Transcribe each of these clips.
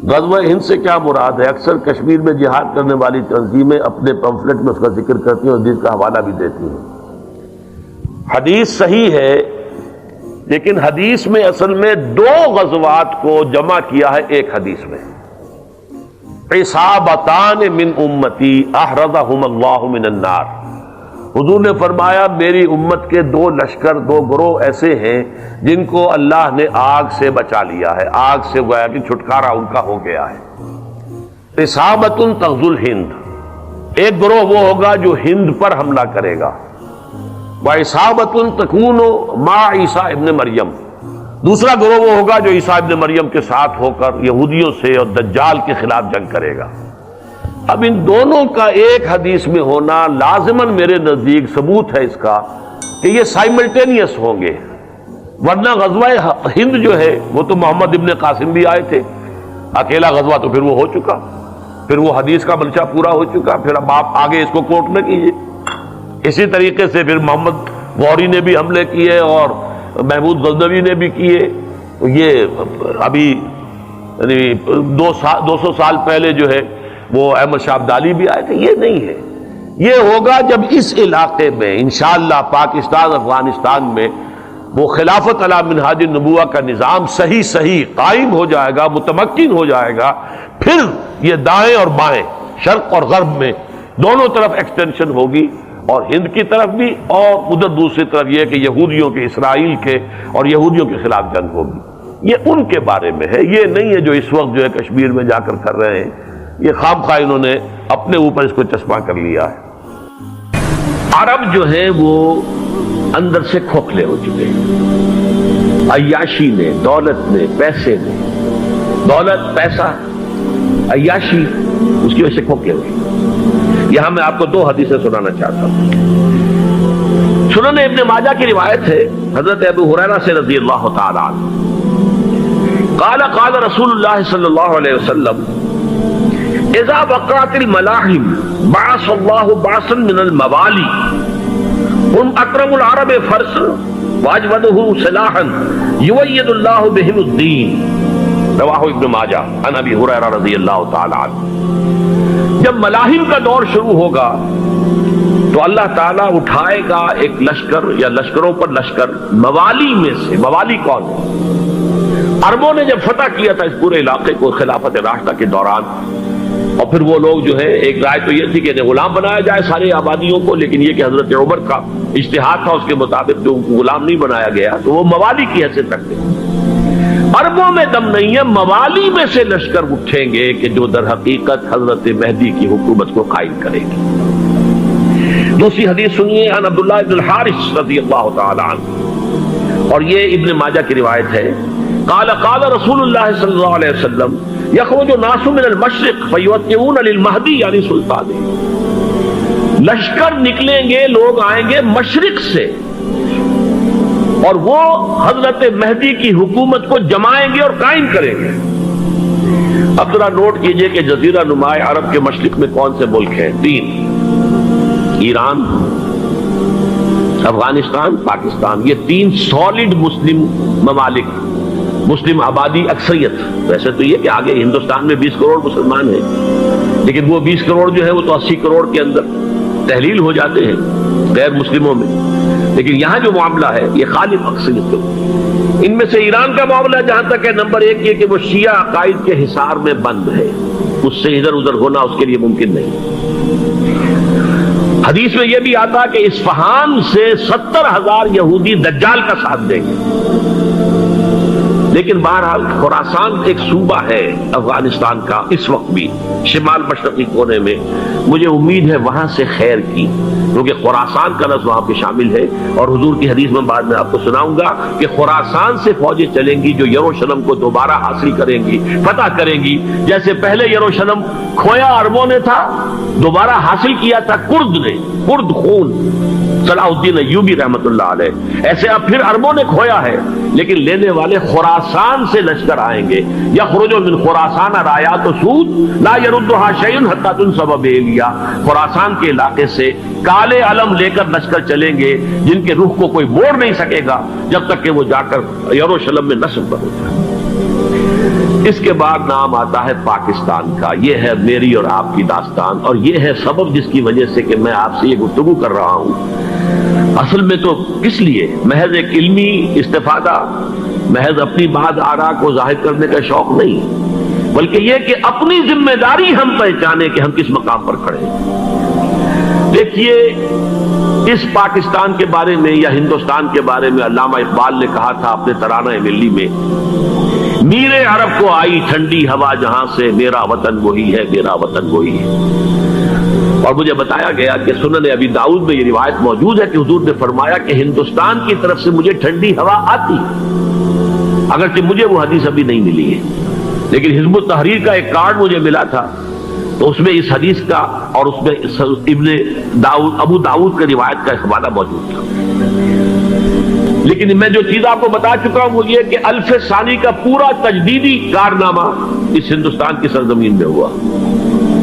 غزوہ ہند سے کیا مراد ہے؟ اکثر کشمیر میں جہاد کرنے والی تنظیمیں اپنے پمفلٹ میں اس کا ذکر کرتی ہیں اور حدیث کا حوالہ بھی دیتی ہیں۔ حدیث صحیح ہے، لیکن حدیث میں اصل میں دو غزوات کو جمع کیا ہے ایک حدیث میں۔ عصابتان من امتی احرزہم اللہ من النار، حضور نے فرمایا میری امت کے دو لشکر، دو گروہ ایسے ہیں جن کو اللہ نے آگ سے بچا لیا ہے، آگ سے گویا کہ چھٹکارا ان کا ہو گیا ہے۔ عصابۃ تغزو الہند، ایک گروہ وہ ہوگا جو ہند پر حملہ کرے گا، وعصابۃ تکون مع عیسیٰ ابن مریم، دوسرا گروہ وہ ہوگا جو عیسیٰ ابن مریم کے ساتھ ہو کر یہودیوں سے اور دجال کے خلاف جنگ کرے گا۔ اب ان دونوں کا ایک حدیث میں ہونا لازماً میرے نزدیک ثبوت ہے اس کا کہ یہ سائملٹینیس ہوں گے، ورنہ غزوہ ہند جو ہے وہ تو محمد ابن قاسم بھی آئے تھے، اکیلا غزوہ تو پھر وہ ہو چکا، پھر وہ حدیث کا منشا پورا ہو چکا، پھر اب آپ آگے اس کو کوٹ نہ کیجیے۔ اسی طریقے سے پھر محمد غوری نے بھی حملے کیے اور محمود غزنوی نے بھی کیے، یہ ابھی یعنی 200 سال پہلے جو ہے وہ احمد شاہ ابدالی بھی آئے تھے۔ یہ نہیں ہے، یہ ہوگا جب اس علاقے میں انشاءاللہ پاکستان افغانستان میں وہ خلافت علی منہاج النبوہ کا نظام صحیح قائم ہو جائے گا، متمکن ہو جائے گا، پھر یہ دائیں اور بائیں، شرق اور غرب میں دونوں طرف ایکسٹینشن ہوگی، اور ہند کی طرف بھی اور ادھر دوسری طرف یہ کہ یہودیوں کے، اسرائیل کے اور یہودیوں کے خلاف جنگ ہوگی۔ یہ ان کے بارے میں ہے، یہ نہیں ہے جو اس وقت جو ہے کشمیر میں جا کر کر رہے ہیں، یہ خام خواہ انہوں نے اپنے اوپر اس کو چشمہ کر لیا ہے۔ عرب جو ہے وہ اندر سے کھوکھلے ہو چکے ہیں، عیاشی نے، دولت نے، پیسے نے، دولت، پیسہ، عیاشی، اس کی وجہ سے کھوکھلے ہوئے۔ یہاں میں آپ کو دو حدیثیں سنانا چاہتا ہوں۔ سنن ابن ماجہ کی روایت ہے حضرت ابو ہریرہ سے رضی اللہ تعالی عنہ، قال قال رسول اللہ صلی اللہ علیہ وسلم اذا وقعت الملاحم بعث اللہ بعثا من الموالی هم اکرم العرب فرسا واجودہ سلاحا یوید اللہ بہم الدین، رواہ ابن ماجہ عن ابی ہریرہ رضی اللہ تعالی عنہ۔ جب ملاحم کا دور شروع ہوگا تو اللہ تعالیٰ اٹھائے گا ایک لشکر یا لشکروں پر لشکر موالی میں سے۔ موالی کون ہے؟ عربوں نے جب فتح کیا تھا اس پورے علاقے کو خلافت راشدہ کے دوران، اور پھر وہ لوگ جو ہے، ایک رائے تو یہ تھی کہ انہیں غلام بنایا جائے سارے آبادیوں کو، لیکن یہ کہ حضرت عمر کا اجتہاد تھا، اس کے مطابق جو غلام نہیں بنایا گیا تو وہ موالی کی حیثیت رکھتے ہیں۔ عربوں میں دم نہیں ہے، موالی میں سے لشکر اٹھیں گے کہ جو در حقیقت حضرت مہدی کی حکومت کو قائم کرے گی۔ دوسری حدیث سنیے، عن عبداللہ بن الحارث رضی اللہ تعالی عنہ، اور یہ ابن ماجہ کی روایت ہے، قال قال رسول اللہ صلی اللہ علیہ وسلم یخرج الناس من المشرق فیوطئون للمہدی یعنی سلطان، لشکر نکلیں گے، لوگ آئیں گے مشرق سے اور وہ حضرت مہدی کی حکومت کو جمائیں گے اور قائم کریں گے۔ اب ذرا نوٹ کیجئے کہ جزیرہ نما عرب کے مشرق میں کون سے ملک ہیں؟ 3، ایران، افغانستان، پاکستان، یہ 3 سالڈ مسلم ممالک، مسلم آبادی اکثریت۔ ویسے تو یہ کہ آگے ہندوستان میں 20 کروڑ مسلمان ہیں، لیکن وہ 20 کروڑ جو ہے وہ تو 80 کروڑ کے اندر تحلیل ہو جاتے ہیں غیر مسلموں میں، لیکن یہاں جو معاملہ ہے یہ خالص اکثریت ہے۔ ان میں سے ایران کا معاملہ جہاں تک ہے، نمبر 1 یہ کہ وہ شیعہ عقائد کے حصار میں بند ہے، اس سے ادھر ادھر ہونا اس کے لیے ممکن نہیں۔ حدیث میں یہ بھی آتا کہ اصفہان سے 70,000 یہودی دجال کا ساتھ دیں گے، لیکن بہرحال خراسان ایک صوبہ ہے افغانستان کا اس وقت بھی شمال مشرقی کونے میں، مجھے امید ہے وہاں سے خیر کی، کیونکہ خراسان کا لفظ وہاں پہ شامل ہے، اور حضور کی حدیث میں بعد میں آپ کو سناؤں گا کہ خراسان سے فوجیں چلیں گی جو یروشلم کو دوبارہ حاصل کریں گی، فتح کریں گی، جیسے پہلے یروشلم کھویا عربوں نے تھا، دوبارہ حاصل کیا تھا کرد نے، کرد خون صلاح الدین ایوبی رحمت اللہ علیہ، ایسے اب پھر عربوں نے کھویا ہے، لیکن لینے والے خراسان سے لشکر آئیں گے۔ یخرج من خراسان رایات سود لا یردها شیء حتی تنصب بإیلیا، خراسان کے علاقے سے کالے علم لے کر لشکر چلیں گے جن کے روح کو کوئی موڑ نہیں سکے گا جب تک کہ وہ جا کر یروشلم میں نصب نہ ہو جائے۔ اس کے بعد نام آتا ہے پاکستان کا. یہ ہے میری اور آپ کی داستان، اور یہ ہے سبب جس کی وجہ سے کہ میں آپ سے یہ گفتگو کر رہا ہوں. اصل میں تو کس لیے؟ محض ایک علمی استفادہ، محض اپنی بات آراء کو ظاہر کرنے کا شوق نہیں، بلکہ یہ کہ اپنی ذمہ داری ہم پہچانے کہ ہم کس مقام پر کھڑے ہیں. دیکھیے، اس پاکستان کے بارے میں یا ہندوستان کے بارے میں علامہ اقبال نے کہا تھا اپنے ترانہ ملی میں، میرے عرب کو آئی ٹھنڈی ہوا جہاں سے، میرا وطن وہی ہے، میرا وطن وہی ہے. اور مجھے بتایا گیا کہ سنن ابی داؤد میں یہ روایت موجود ہے کہ حضور نے فرمایا کہ ہندوستان کی طرف سے مجھے ٹھنڈی ہوا آتی، اگرچہ مجھے وہ حدیث ابھی نہیں ملی ہے، لیکن حزب التحریر کا ایک کارڈ مجھے ملا تھا، تو اس میں اس حدیث کا اور اس میں ابن داؤد ابو داؤد کے روایت کا حوالہ موجود تھا. لیکن میں جو چیز آپ کو بتا چکا ہوں وہ یہ کہ الف ثانی کا پورا تجدیدی کارنامہ اس ہندوستان کی سرزمین میں ہوا.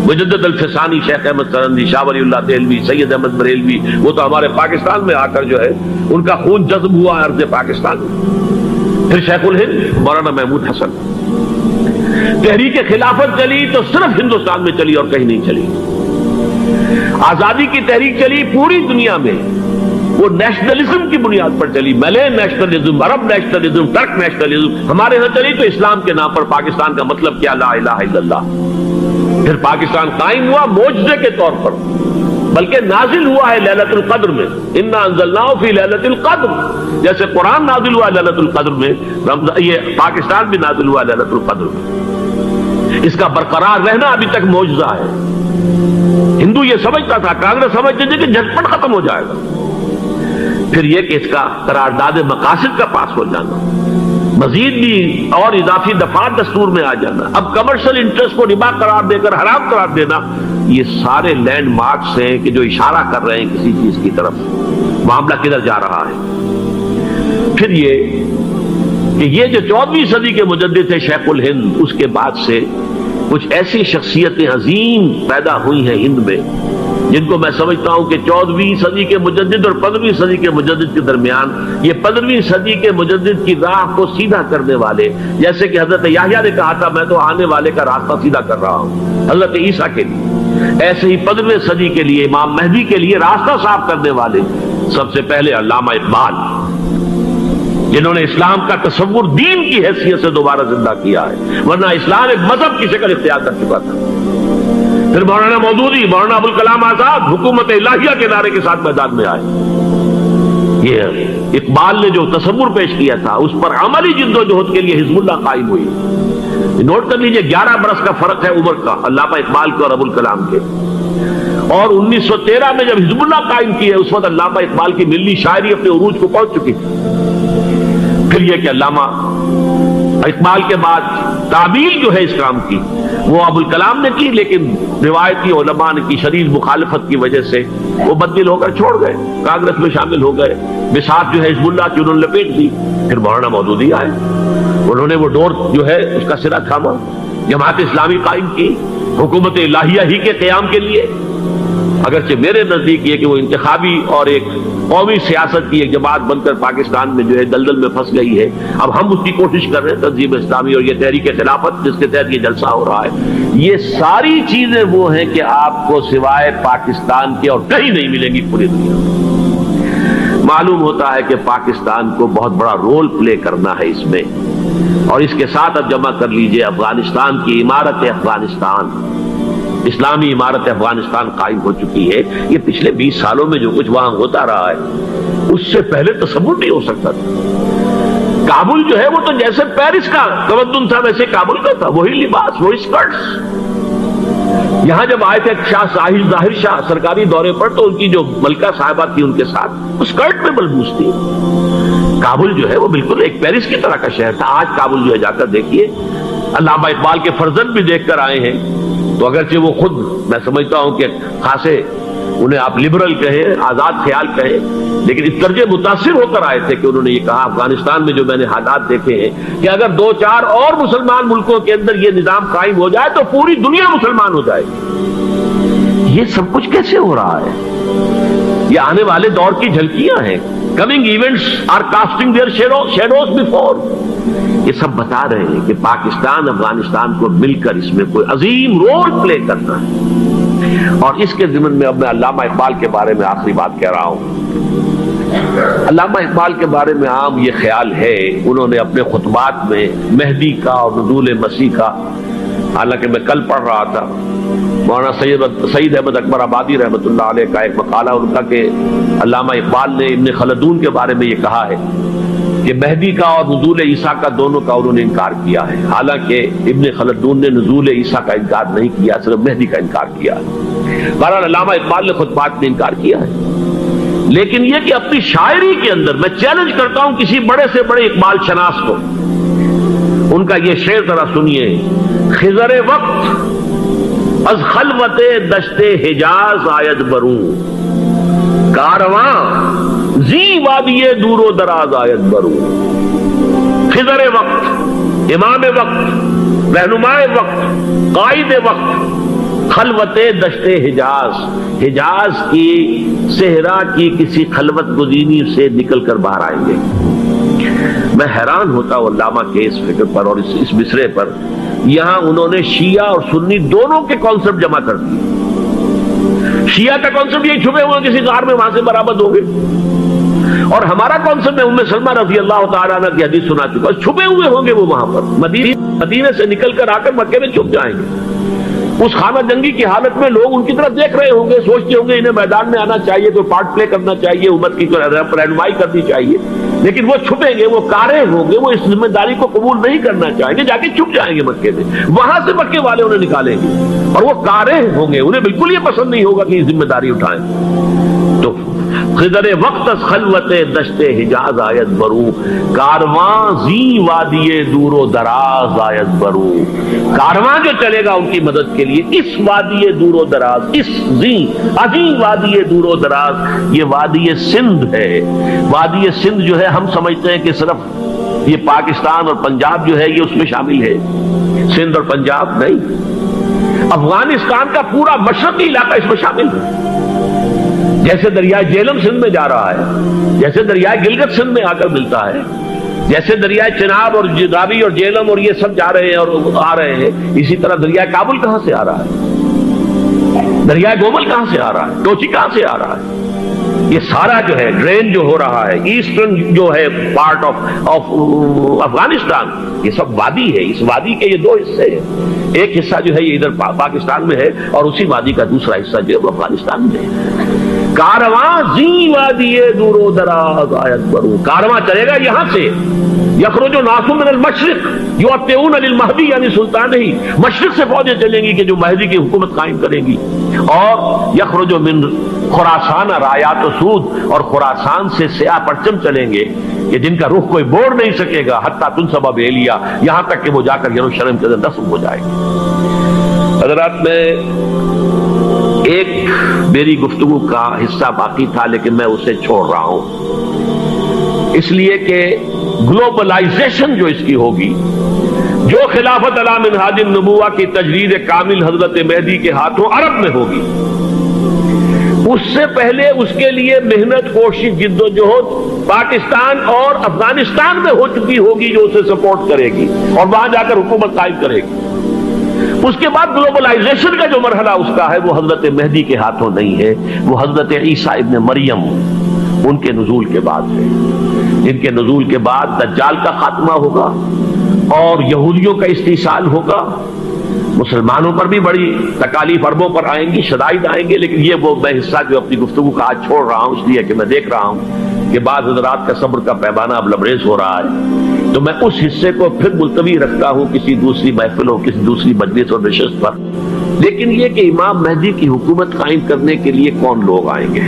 مجدد الف ثانی شیخ احمد سرندی، شاہ ولی اللہ دہلوی، سید احمد بریلوی، وہ تو ہمارے پاکستان میں آ کر جو ہے ان کا خون جذب ہوا ارض پاکستان میں. پھر شیخ الہند مولانا محمود حسن. تحریک خلافت چلی تو صرف ہندوستان میں چلی اور کہیں نہیں چلی. آزادی کی تحریک چلی پوری دنیا میں، وہ نیشنلزم کی بنیاد پر چلی، ملے نیشنلزم، عرب نیشنلزم، ترک نیشنلزم. ہمارے یہاں چلی تو اسلام کے نام پر پاکستان کا مطلب کیا؟ لا الہ الا اللہ. پھر پاکستان قائم ہوا معجزے کے طور پر، بلکہ نازل ہوا ہے لیلۃ القدر میں. انا انزلناہ فی لیلۃ القدر، جیسے قرآن نازل ہوا لیلۃ القدر میں، یہ پاکستان بھی نازل ہوا لیلۃ القدر میں. اس کا برقرار رہنا ابھی تک معجزہ ہے. ہندو یہ سمجھتا تھا، کانگریس سمجھتے تھے کہ جھٹپٹ ختم ہو جائے گا. پھر یہ کہ اس کا قرارداد مقاصد کا پاس ہو جانا، مزید بھی اور اضافی دفعات دستور میں آ جانا، اب کمرشل انٹرسٹ کو ربا قرار دے کر حرام قرار دینا، یہ سارے لینڈ مارکس ہیں کہ جو اشارہ کر رہے ہیں کسی چیز کی طرف، معاملہ کدھر جا رہا ہے. پھر یہ کہ یہ جو 14ویں صدی کے مجدد تھے شیخ الہند، اس کے بعد سے کچھ ایسی شخصیتیں عظیم پیدا ہوئی ہیں ہند میں، جن کو میں سمجھتا ہوں کہ 14ویں صدی کے مجدد اور 15ویں صدی کے مجدد کے درمیان، یہ 15ویں صدی کے مجدد کی راہ کو سیدھا کرنے والے، جیسے کہ حضرت یحییٰ نے کہا تھا میں تو آنے والے کا راستہ سیدھا کر رہا ہوں حضرت عیسیٰ کے لیے، ایسے ہی 15ویں صدی کے لیے امام مہدی کے لیے راستہ صاف کرنے والے سب سے پہلے علامہ اقبال، جنہوں نے اسلام کا تصور دین کی حیثیت سے دوبارہ زندہ کیا ہے، ورنہ اسلام ایک مذہب کی شکل اختیار کر چکا تھا. پھر مولانا مودودی، مولانا ابوالکلام آزاد حکومت الہیہ کے نعرے کے ساتھ میدان میں آئے. یہ اقبال نے جو تصور پیش کیا تھا اس پر عملی جدوجہد کے لیے حزب اللہ قائم ہوئی. نوٹ کر لیجئے 11 برس کا فرق ہے عمر کا علامہ اقبال کے اور ابوالکلام کے. اور 1913 میں جب حزب اللہ قائم کی ہے اس وقت علامہ اقبال کی ملی شاعری اپنے عروج کو پہنچ چکی تھی. پھر یہ کہ علامہ اقبال کے بعد تعبیل جو ہے اس کام کی وہ ابوالکلام نے کی، لیکن روایتی علماء کی شدید مخالفت کی وجہ سے وہ بددل ہو کر چھوڑ گئے، کانگریس میں شامل ہو گئے، بساط جو ہے حزب اللہ کی انہوں نے لپیٹ دی. پھر مولانا مودودی آئے، انہوں نے وہ ڈور جو ہے اس کا سرا تھاما، جماعت اسلامی قائم کی حکومت الہیہ ہی کے قیام کے لیے. اگرچہ میرے نزدیک یہ کہ وہ انتخابی اور ایک قومی سیاست کی ایک جماعت بن کر پاکستان میں جو ہے دلدل میں پھنس گئی ہے، اب ہم اس کی کوشش کر رہے ہیں تنظیم اسلامی اور یہ تحریک خلافت جس کے تحت یہ جلسہ ہو رہا ہے. یہ ساری چیزیں وہ ہیں کہ آپ کو سوائے پاکستان کے اور کہیں نہیں ملیں گی پوری دنیا میں. معلوم ہوتا ہے کہ پاکستان کو بہت بڑا رول پلے کرنا ہے اس میں، اور اس کے ساتھ اب جمع کر لیجئے افغانستان کی عمارت افغانستان، اسلامی عمارت افغانستان قائم ہو چکی ہے. یہ پچھلے 20 سالوں میں جو کچھ وہاں ہوتا رہا ہے اس سے پہلے تصور نہیں ہو سکتا تھا. کابل جو ہے وہ تو جیسے پیرس کا تمدن تھا ویسے کابل کا تھا، وہی لباس، وہی سکرٹس. یہاں جب آئے تھے شاہ ساحل ظاہر شاہ سرکاری دورے پر تو ان کی جو ملکہ صاحبہ تھی ان کے ساتھ وہ سکرٹ میں ملبوس تھی. کابل جو ہے وہ بالکل ایک پیرس کی طرح کا شہر تھا. آج کابل جو ہے جا کر دیکھیے، علامہ اقبال کے فرزند بھی دیکھ کر آئے ہیں، تو اگرچہ وہ خود میں سمجھتا ہوں کہ خاصے انہیں آپ لبرل کہیں، آزاد خیال کہیں، لیکن اس درجے متاثر ہو کر آئے تھے کہ انہوں نے یہ کہا افغانستان میں جو میں نے حالات دیکھے ہیں کہ اگر 2-4 اور مسلمان ملکوں کے اندر یہ نظام قائم ہو جائے تو پوری دنیا مسلمان ہو جائے گی. یہ سب کچھ کیسے ہو رہا ہے؟ یہ آنے والے دور کی جھلکیاں ہیں. Coming events are casting their shadows before. یہ سب بتا رہے ہیں کہ پاکستان افغانستان کو مل کر اس میں کوئی عظیم رول پلے کرنا ہے. اور اس کے ضمن میں اب میں علامہ اقبال کے بارے میں آخری بات کہہ رہا ہوں. علامہ اقبال کے بارے میں عام یہ خیال ہے، انہوں نے اپنے خطبات میں مہدی کا اور نزول مسیح کا، حالانکہ میں کل پڑھ رہا تھا مولانا سعید احمد اکبر آبادی رحمۃ اللہ علیہ کا ایک مقالہ ان کا کہ علامہ اقبال نے ابن خلدون کے بارے میں یہ کہا ہے کہ مہدی کا اور نزول عیسیٰ کا دونوں کا انہوں نے انکار کیا ہے، حالانکہ ابن خلدون نے نزول عیسیٰ کا انکار نہیں کیا، صرف مہدی کا انکار کیا ہے. بہرحال علامہ اقبال نے خطبات میں انکار کیا ہے، لیکن یہ کہ اپنی شاعری کے اندر میں چیلنج کرتا ہوں کسی بڑے سے بڑے اقبال شناس کو، ان کا یہ شعر ذرا سنیے. خضر وقت از خلوت دشت حجاز آید بروں، کارواں زی وادی دور و دراز آید بروں. خضر وقت، امام وقت، رہنمائے وقت، قائد وقت، خلوت دشت حجاز، حجاز کی صحرا کی کسی خلوت گزینی سے نکل کر باہر آئیں گے. میں حیران ہوتا ہوں علامہ کے اس فکر پر اور اس مصرے پر. یہاں انہوں نے شیعہ اور سنی دونوں کے کانسیپٹ جمع کر دیے. شیعہ کا کانسیپٹ یہی چھپے ہوئے کسی غار میں وہاں سے برآمد ہوں گے، اور ہمارا کانسیپٹ میں ام سلمہ رضی اللہ تعالیٰ عنہ کی حدیث سنا چکا، چھپے ہوئے ہوں گے وہ وہاں پر، مدینے سے نکل کر آ کر مکے میں چھپ جائیں گے. اس خانہ جنگی کی حالت میں لوگ ان کی طرف دیکھ رہے ہوں گے، سوچتے ہوں گے انہیں میدان میں آنا چاہیے، کوئی پارٹ پلے کرنا چاہیے، امت کی رہنمائی کرنی چاہیے، لیکن وہ چھپیں گے، وہ کارے ہوں گے، وہ اس ذمہ داری کو قبول نہیں کرنا چاہیں گے، جا کے چھپ جائیں گے مکے میں. وہاں سے مکے والے انہیں نکالیں گے، اور وہ کارے ہوں گے، انہیں بالکل یہ پسند نہیں ہوگا کہ یہ ذمہ داری اٹھائیں. تو خضر وقت از خلوت دشت حجاز آیت برو، کارواں زی وادی دور و دراز آیت برو. کارواں جو چلے گا ان کی مدد کے لیے اس وادی دور و دراز، اس زی عظیم وادی دور و دراز، یہ وادی سندھ ہے. وادی سندھ جو ہے ہم سمجھتے ہیں کہ صرف یہ پاکستان اور پنجاب جو ہے یہ اس میں شامل ہے، سندھ اور پنجاب نہیں، افغانستان کا پورا مشرقی علاقہ اس میں شامل ہے. جیسے دریائے جیلم سندھ میں جا رہا ہے، جیسے دریائے گلگت سندھ میں آ کر ملتا ہے، جیسے دریائے چناب اور راوی اور جیلم اور یہ سب جا رہے ہیں اور آ رہے ہیں، اسی طرح دریائے کابل کہاں سے آ رہا ہے، دریائے گومل کہاں سے آ رہا ہے، ٹوچی کہاں سے آ رہا ہے. یہ سارا جو ہے ڈرین جو ہو رہا ہے، ایسٹرن جو ہے پارٹ آف افغانستان، یہ سب وادی ہے. اس وادی کے یہ دو حصے ہیں، ایک حصہ جو ہے یہ ادھر پاکستان میں ہے، اور اسی وادی کا دوسرا حصہ جو ہے وہ افغانستان میں ہے. کارواں زی وادی دور و دراز آیت برو، کارواں چلے گا یہاں سے. یخرج ناس من المشرق یؤتون للمہدی، یعنی سلطان ہی مشرق سے فوجیں چلیں گی کہ جو مہدی کی حکومت قائم کریں گی. اور یخرج من خراسان رایات و سود، اور خراسان سے سیاہ پرچم چلیں گے کہ جن کا رخ کوئی موڑ نہیں سکے گا، حتیٰ تنصب بیلیا، یہاں تک کہ وہ جا کر یروشلم کے اندر نصب ہو جائے گی. حضرات، میں ایک میری گفتگو کا حصہ باقی تھا لیکن میں اسے چھوڑ رہا ہوں، اس لیے کہ گلوبلائزیشن جو اس کی ہوگی، جو خلافت علی منہاج النبوہ کی تجدید کامل حضرت مہدی کے ہاتھوں عرب میں ہوگی، اس سے پہلے اس کے لیے محنت، کوشش، جد و جہد پاکستان اور افغانستان میں ہو چکی ہوگی جو اسے سپورٹ کرے گی اور وہاں جا کر حکومت قائم کرے گی. اس کے بعد گلوبلائزیشن کا جو مرحلہ اس کا ہے وہ حضرت مہدی کے ہاتھوں نہیں ہے، وہ حضرت عیسیٰ ابن مریم ان کے نزول کے بعد ہے، جن کے نزول کے بعد دجال کا خاتمہ ہوگا اور یہودیوں کا استحصال ہوگا. مسلمانوں پر بھی بڑی تکالیف عربوں پر آئیں گی، شدائد آئیں گے، لیکن یہ وہ میں حصہ جو اپنی گفتگو کا آج چھوڑ رہا ہوں اس لیے کہ میں دیکھ رہا ہوں کہ بعض حضرات کا صبر کا پیمانہ اب لبریز ہو رہا ہے، تو میں اس حصے کو پھر ملتوی رکھتا ہوں کسی دوسری محفل اور کسی دوسری مجلس اور نشست پر. لیکن یہ کہ امام مہدی کی حکومت قائم کرنے کے لیے کون لوگ آئیں گے،